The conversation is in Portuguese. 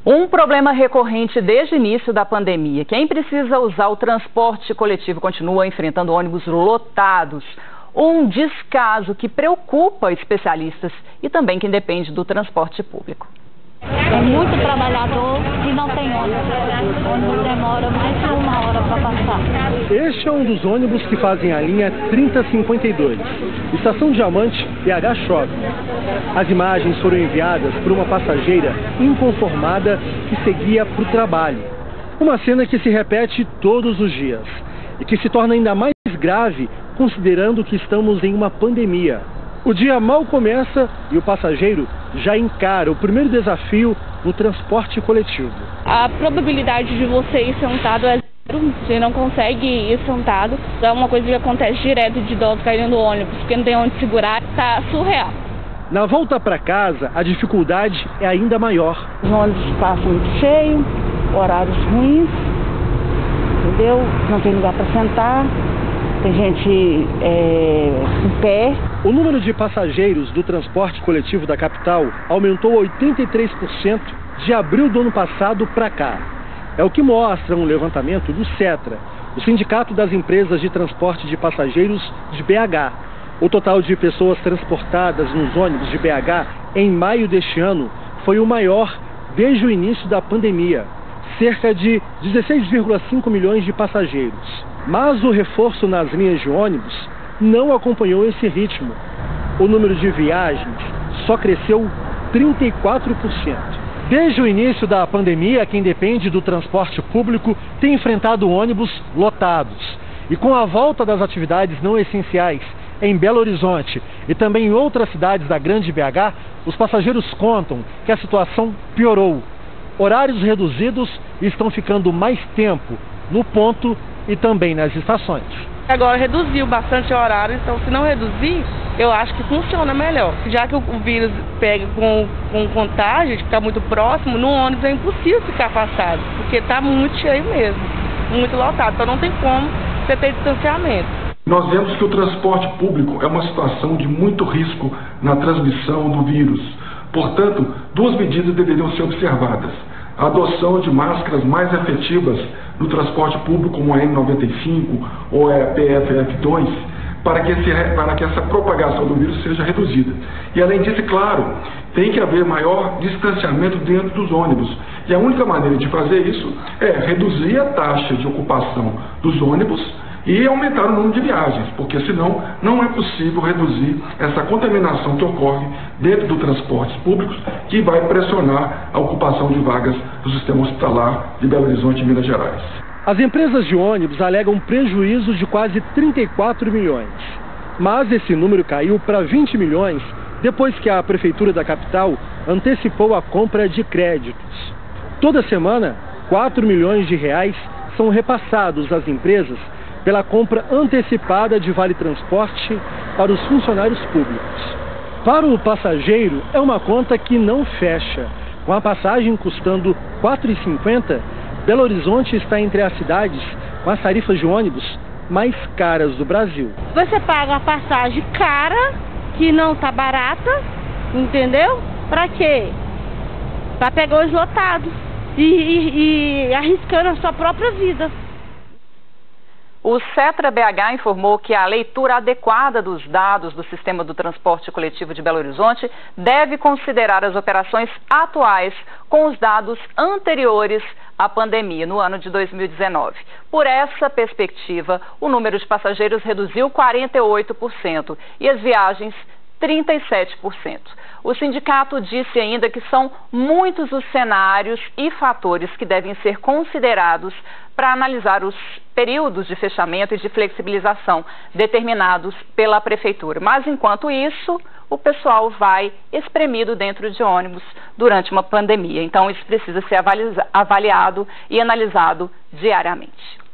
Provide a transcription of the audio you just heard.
Um problema recorrente desde o início da pandemia. Quem precisa usar o transporte coletivo continua enfrentando ônibus lotados. Um descaso que preocupa especialistas e também quem depende do transporte público. É muito trabalhador e não tem ônibus. O ônibus demora mais de 1 hora para passar. Este é um dos ônibus que fazem a linha 3052, Estação Diamante, BH Shopping. As imagens foram enviadas por uma passageira inconformada que seguia para o trabalho. Uma cena que se repete todos os dias e que se torna ainda mais grave considerando que estamos em uma pandemia. O dia mal começa e o passageiro já encara o primeiro desafio no transporte coletivo. A probabilidade de você ir sentado é zero, você não consegue ir sentado. É uma coisa que acontece direto de idosos caindo no ônibus, porque não tem onde segurar, tá surreal. Na volta para casa, a dificuldade é ainda maior. Os ônibus passam muito cheio, horários ruins, entendeu? Não tem lugar para sentar. Tem gente em pé. O número de passageiros do transporte coletivo da capital aumentou 83% de abril do ano passado para cá. É o que mostra um levantamento do Setra, o Sindicato das Empresas de Transporte de Passageiros de BH. O total de pessoas transportadas nos ônibus de BH em maio deste ano foi o maior desde o início da pandemia. Cerca de 16,5 milhões de passageiros. Mas o reforço nas linhas de ônibus não acompanhou esse ritmo. O número de viagens só cresceu 34%. Desde o início da pandemia, quem depende do transporte público tem enfrentado ônibus lotados. E com a volta das atividades não essenciais em Belo Horizonte e também em outras cidades da Grande BH, os passageiros contam que a situação piorou. Horários reduzidos estão ficando mais tempo no ponto e também nas estações. Agora reduziu bastante o horário, então se não reduzir, eu acho que funciona melhor. Já que o vírus pega com contágio, de ficar muito próximo, no ônibus é impossível ficar afastado, porque está muito cheio mesmo, muito lotado, então não tem como você ter distanciamento. Nós vemos que o transporte público é uma situação de muito risco na transmissão do vírus. Portanto, duas medidas deveriam ser observadas. A adoção de máscaras mais efetivas no transporte público, como a N95 ou a PFF2, para que essa propagação do vírus seja reduzida. E além disso, claro, tem que haver maior distanciamento dentro dos ônibus. E a única maneira de fazer isso é reduzir a taxa de ocupação dos ônibus e aumentar o número de viagens, porque senão não é possível reduzir essa contaminação que ocorre dentro do transporte público, que vai pressionar a ocupação de vagas do sistema hospitalar de Belo Horizonte e Minas Gerais. As empresas de ônibus alegam prejuízo de quase 34 milhões, mas esse número caiu para 20 milhões depois que a Prefeitura da capital antecipou a compra de créditos. Toda semana, 4 milhões de reais são repassados às empresas pela compra antecipada de vale-transporte para os funcionários públicos. Para o passageiro, é uma conta que não fecha. Com a passagem custando R$ 4,50, Belo Horizonte está entre as cidades com as tarifas de ônibus mais caras do Brasil. Você paga a passagem cara, que não está barata, entendeu? Para quê? Para pegar os lotados e arriscando a sua própria vida. O Setra BH informou que a leitura adequada dos dados do sistema do transporte coletivo de Belo Horizonte deve considerar as operações atuais com os dados anteriores à pandemia, no ano de 2019. Por essa perspectiva, o número de passageiros reduziu 48% e as viagens 37%. O sindicato disse ainda que são muitos os cenários e fatores que devem ser considerados para analisar os períodos de fechamento e de flexibilização determinados pela Prefeitura. Mas, enquanto isso, o pessoal vai espremido dentro de ônibus durante uma pandemia. Então, isso precisa ser avaliado e analisado diariamente.